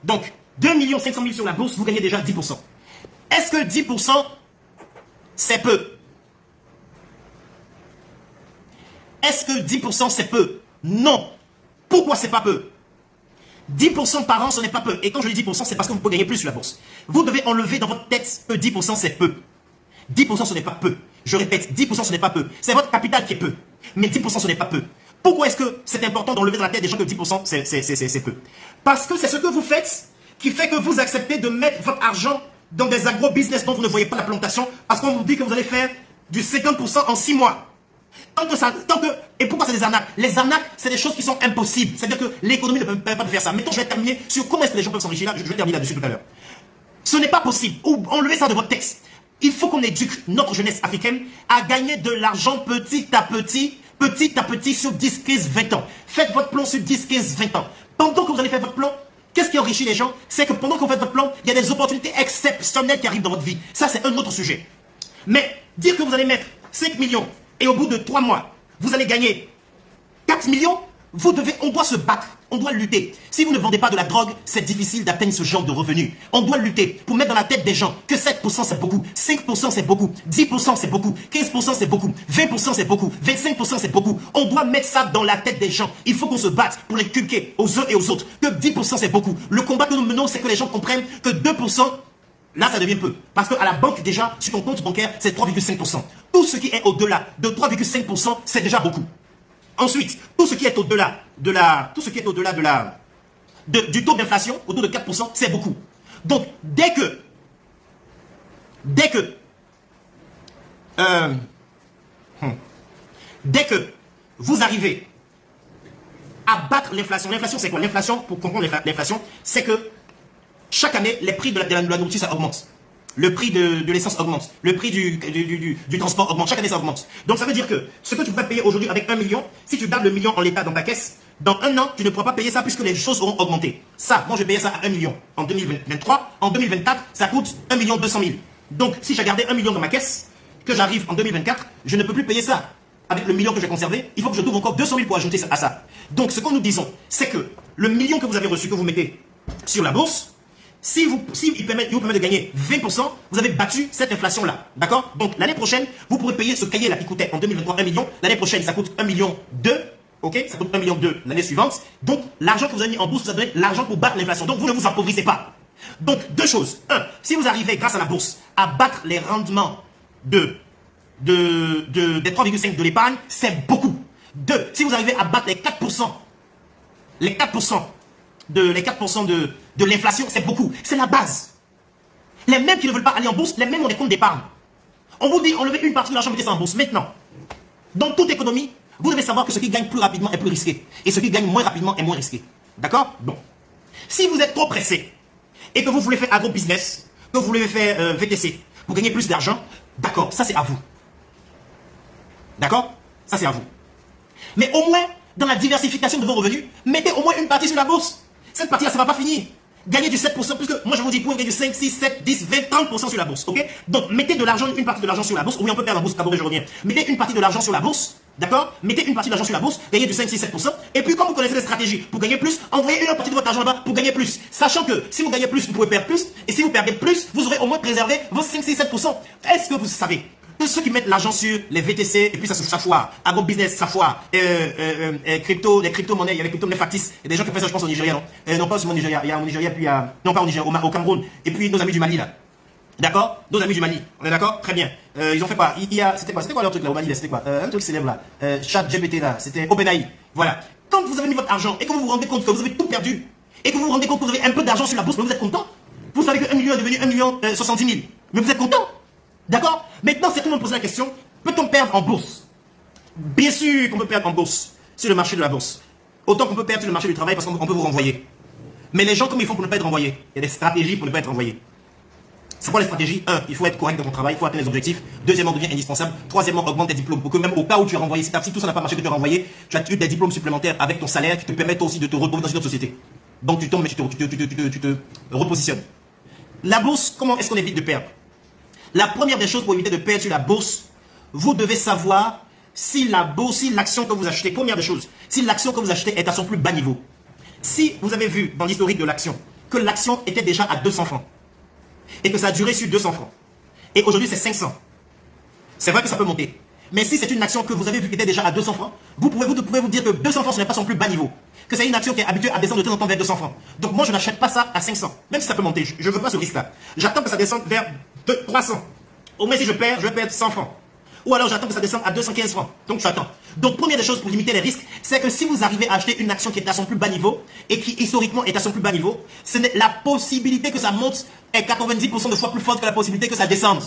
Donc, 2 500 000 sur la bourse, vous gagnez déjà 10%. Est-ce que 10%, c'est peu? Est-ce que 10% c'est peu? Non. Pourquoi c'est pas peu? 10% par an, ce n'est pas peu. Et quand je dis 10%, c'est parce que vous pouvez gagner plus sur la bourse. Vous devez enlever dans votre tête que 10% c'est peu. 10% ce n'est pas peu. Je répète, 10% ce n'est pas peu. C'est votre capital qui est peu. Mais 10% ce n'est pas peu. Pourquoi est-ce que c'est important d'enlever dans la tête des gens que 10% c'est peu? Parce que c'est ce que vous faites qui fait que vous acceptez de mettre votre argent dans des agro-business dont vous ne voyez pas la plantation parce qu'on vous dit que vous allez faire du 50% en 6 mois. Et pourquoi c'est des arnaques? Les arnaques, c'est des choses qui sont impossibles. C'est-à-dire que l'économie ne permet pas de faire ça. Maintenant, je vais terminer sur comment est-ce que les gens peuvent s'enrichir. Je vais terminer là-dessus tout à l'heure. Ce n'est pas possible. Ou enlevez ça de votre texte. Il faut qu'on éduque notre jeunesse africaine à gagner de l'argent petit à petit sur 10, 15, 20 ans. Faites votre plan sur 10, 15, 20 ans. Pendant que vous allez faire votre plan, qu'est-ce qui enrichit les gens? C'est que pendant que vous faites votre plan, il y a des opportunités exceptionnelles qui arrivent dans votre vie. Ça, c'est un autre sujet. Mais dire que vous allez mettre 5 millions et au bout de 3 mois, vous allez gagner 4 millions, on doit se battre, on doit lutter. Si vous ne vendez pas de la drogue, c'est difficile d'atteindre ce genre de revenus. On doit lutter pour mettre dans la tête des gens que 7% c'est beaucoup, 5% c'est beaucoup, 10% c'est beaucoup, 15% c'est beaucoup, 20% c'est beaucoup, 25% c'est beaucoup. On doit mettre ça dans la tête des gens. Il faut qu'on se batte pour les culquer aux uns et aux autres que 10% c'est beaucoup. Le combat que nous menons, c'est que les gens comprennent que 2%, là, ça devient peu. Parce qu'à la banque, déjà, sur ton compte bancaire, c'est 3,5%. Tout ce qui est au-delà de 3,5%, c'est déjà beaucoup. Ensuite, tout ce qui est au-delà du taux d'inflation, autour de 4%, c'est beaucoup. Donc, dès que vous arrivez à battre l'inflation, l'inflation c'est quoi? L'inflation, pour comprendre l'inflation, c'est que chaque année, les prix de la nourriture, ça augmente. Le prix de l'essence augmente. Le prix du transport augmente. Chaque année, ça augmente. Donc, ça veut dire que ce que tu pourrais payer aujourd'hui avec 1 million, si tu gardes le million en l'état dans ta caisse, dans 1 an, tu ne pourras pas payer ça puisque les choses auront augmenté. Ça, moi, je vais payer ça à 1 million en 2023. En 2024, ça coûte 1 200 000. Donc, si j'ai gardé 1 million dans ma caisse, que j'arrive en 2024, je ne peux plus payer ça. Avec le million que j'ai conservé, il faut que je trouve encore 200 000 pour ajouter à ça. Donc, ce que nous disons, c'est que le million que vous avez reçu, que vous mettez sur la bourse, si vous permet de gagner 20%, vous avez battu cette inflation-là. D'accord? Donc, l'année prochaine, vous pourrez payer ce cahier-là qui coûtait en 2023 1 million. L'année prochaine, ça coûte 1 million 2. Ok? Ça coûte 1 million 2 l'année suivante. Donc, l'argent que vous avez mis en bourse, vous avez donné l'argent pour battre l'inflation. Donc, vous ne vous appauvrissez pas. Donc, deux choses. Un, si vous arrivez, grâce à la bourse, à battre les rendements des 3,5 de l'épargne, c'est beaucoup. Deux, si vous arrivez à battre les 4% de l'inflation, c'est beaucoup. C'est la base. Les mêmes qui ne veulent pas aller en bourse, les mêmes ont des comptes d'épargne. On vous dit, enlevez une partie de l'argent, mettez ça en bourse. Maintenant, dans toute économie, vous devez savoir que ce qui gagne plus rapidement est plus risqué. Et ce qui gagne moins rapidement est moins risqué. D'accord? Bon. Si vous êtes trop pressé et que vous voulez faire agro-business, que vous voulez faire VTC, pour gagner plus d'argent, d'accord, ça c'est à vous. D'accord? Ça c'est à vous. Mais au moins, dans la diversification de vos revenus, mettez au moins une partie sur la bourse. Cette partie-là, ça ne va pas finir. Gagnez du 7%, puisque moi je vous dis, vous pouvez gagner du 5, 6, 7, 10, 20, 30% sur la bourse. Ok? Donc mettez de l'argent, une partie de l'argent sur la bourse. Oui, on peut perdre la bourse, d'abord je reviens. Mettez une partie de l'argent sur la bourse. D'accord? Mettez une partie de l'argent sur la bourse, gagnez du 5, 6, 7%. Et puis, comme vous connaissez les stratégies pour gagner plus, envoyez une partie de votre argent là-bas pour gagner plus. Sachant que si vous gagnez plus, vous pouvez perdre plus. Et si vous perdez plus, vous aurez au moins préservé vos 5, 6, 7%. Est-ce que vous savez que ceux qui mettent l'argent sur les VTC, et puis ça foire, agro-business, ça foire, les crypto-monnaies, il y avait crypto-monnaies factices, il y a des gens qui font ça, je pense, au Nigeria, non? Non, pas seulement au Nigeria, il y a au Nigeria, puis non, pas au Nigeria, au Cameroun, et puis nos amis du Mali, là. D'accord? Nos amis du Mali, on est d'accord? Très bien. Ils ont fait quoi? C'était quoi leur truc, là, au Mali, là? C'était quoi? Un truc célèbre, là. ChatGPT, là. C'était OpenAI. Voilà. Quand vous avez mis votre argent, et que vous vous rendez compte que vous avez tout perdu, et que vous vous rendez compte que vous avez un peu d'argent sur la bourse, mais vous êtes content? Vous savez que 1 million est devenu 1 million 70 000. Mais vous êtes content? D'accord? Maintenant, certains me posent la question, peut-on perdre en bourse? Bien sûr qu'on peut perdre en bourse, sur le marché de la bourse. Autant qu'on peut perdre sur le marché du travail parce qu'on peut vous renvoyer. Mais les gens, comment ils font pour ne pas être renvoyés? Il y a des stratégies pour ne pas être renvoyés. C'est quoi les stratégies? 1, il faut être correct dans ton travail, il faut atteindre les objectifs. Deuxièmement, devient indispensable. Troisièmement, augmente tes diplômes pour que même au cas où tu es renvoyé, si tout ça n'a pas marché, que tu es renvoyé, tu as eu des diplômes supplémentaires avec ton salaire qui te permettent aussi de te retrouver dans une autre société. Donc tu tombes, mais tu te repositionnes. La bourse, comment est-ce qu'on évite de perdre? La première des choses pour éviter de perdre sur la bourse, vous devez savoir si la bourse, si l'action que vous achetez, première des choses, si l'action que vous achetez est à son plus bas niveau. Si vous avez vu dans l'historique de l'action que l'action était déjà à 200 francs. Et que ça a duré sur 200 francs. Et aujourd'hui, c'est 500. C'est vrai que ça peut monter. Mais si c'est une action que vous avez vu qui était déjà à 200 francs, vous pouvez vous dire que 200 francs, ce n'est pas son plus bas niveau. Que c'est une action qui est habituée à descendre de temps en temps vers 200 francs. Donc moi, je n'achète pas ça à 500. Même si ça peut monter. Je ne veux pas ce risque-là. J'attends que ça descende vers 300. Au moins, si je perds, je vais perdre 100 francs. Ou alors, j'attends que ça descende à 215 francs. Donc, j'attends. Donc, première des choses pour limiter les risques, c'est que si vous arrivez à acheter une action qui est à son plus bas niveau et qui, historiquement, est à son plus bas niveau, la possibilité que ça monte est 90% de fois plus forte que la possibilité que ça descende.